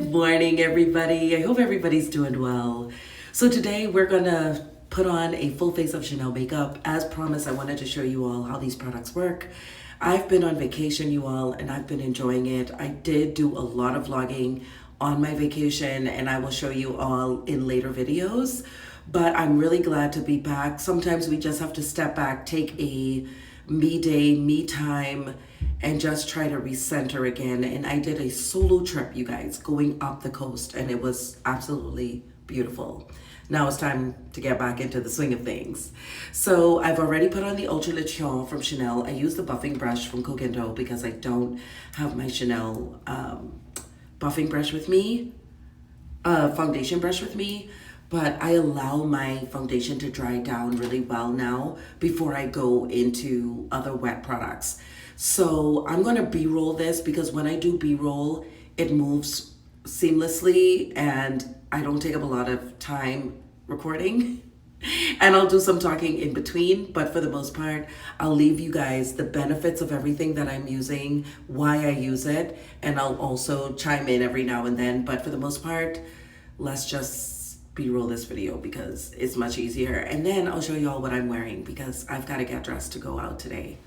Good morning, everybody. I hope everybody's doing well. So today we're gonna put on a full face of Chanel makeup. As promised, I wanted to show you all how these products work. I've been on vacation, you all, and I've been enjoying it. I did do a lot of vlogging on my vacation, and I will show you all in later videos. But I'm really glad to be back. Sometimes we just have to step back, take a me day, me time, and just try to recenter again. And I did a solo trip, you guys, going up the coast, and it was absolutely beautiful. Now it's time to get back into the swing of things. So I've already put on the Ultra Le Chion from Chanel. I use the buffing brush from Coquito because I don't have my Chanel buffing brush with me, foundation brush with me. But I allow my foundation to dry down really well now before I go into other wet products. So I'm gonna B-roll this because when I do B-roll, it moves seamlessly and I don't take up a lot of time recording. And I'll do some talking in between, but for the most part, I'll leave you guys the benefits of everything that I'm using, why I use it, and I'll also chime in every now and then. But for the most part, let's just B-roll this video because it's much easier. And then I'll show you all what I'm wearing because I've got to get dressed to go out today.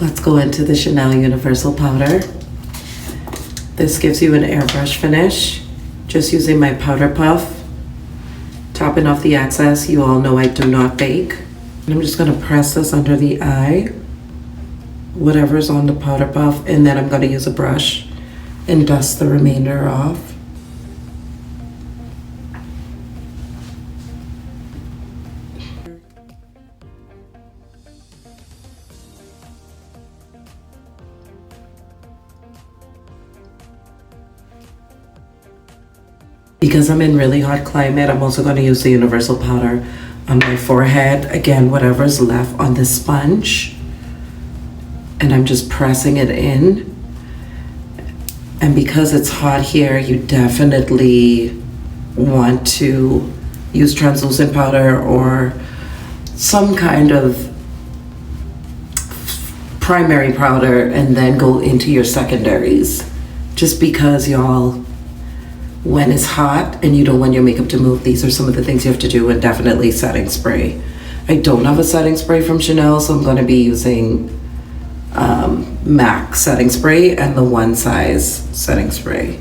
Let's go into the Chanel Universal Powder. This gives you an airbrush finish. Just using my powder puff, topping off the excess. You all know I do not bake. And I'm just gonna press this under the eye, whatever's on the powder puff, and then I'm gonna use a brush and dust the remainder off. Because I'm in really hot climate, I'm also going to use the universal powder on my forehead. Again, whatever's left on the sponge. And I'm just pressing it in. And because it's hot here, you definitely want to use translucent powder or some kind of primary powder and then go into your secondaries. Just because, y'all, when it's hot and you don't want your makeup to move, these are some of the things you have to do, and definitely setting spray. I don't have a setting spray from Chanel, so I'm going to be using MAC setting spray and the One Size setting spray.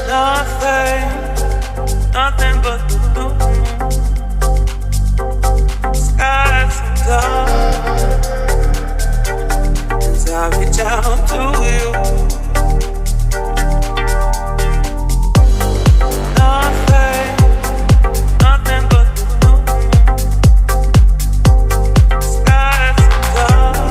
Nothing, nothing but the blue moon. Skies so dark as I reach out to you. Nothing, nothing but the blue moon. Skies so dark.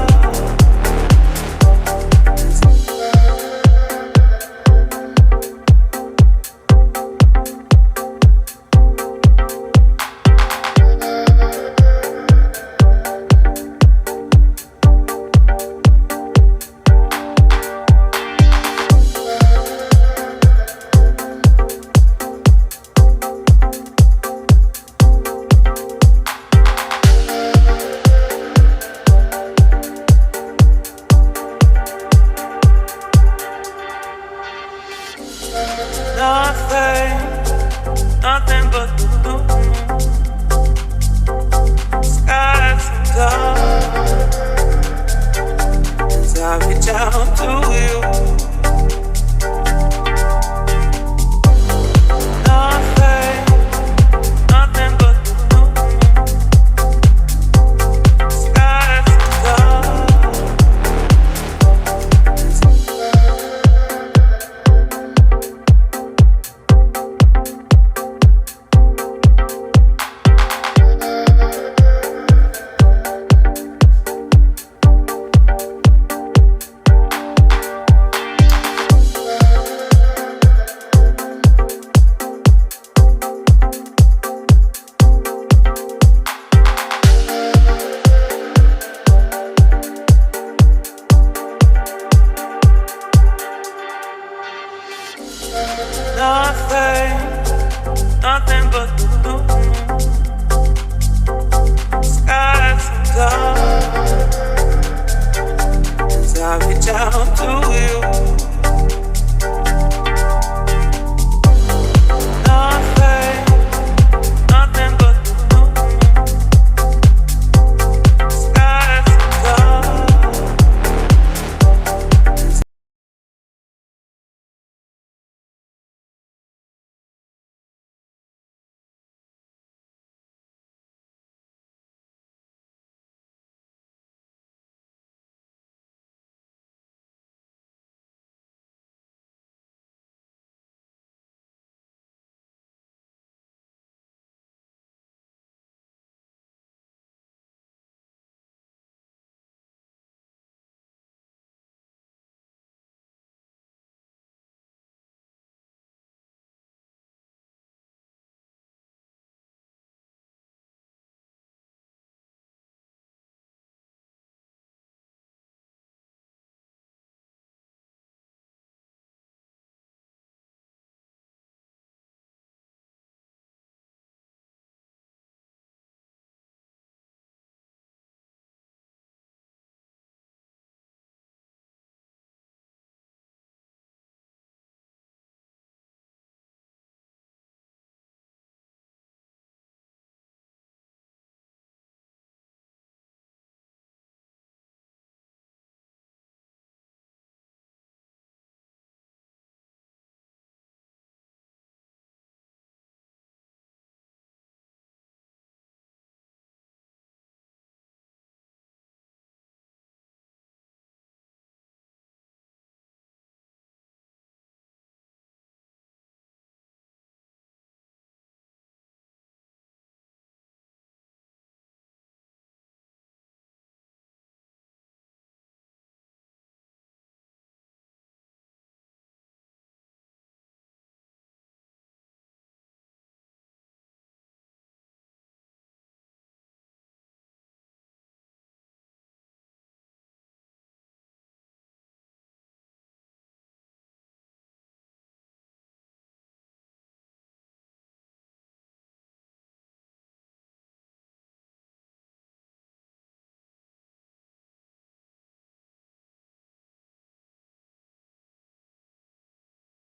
Nothing, nothing but the blue moon. Skies so dark as I reach out to you. Nothing, nothing but the blue moon. Skies so dark. Nothing, nothing but the blue moon. Skies so dark as I reach out to you.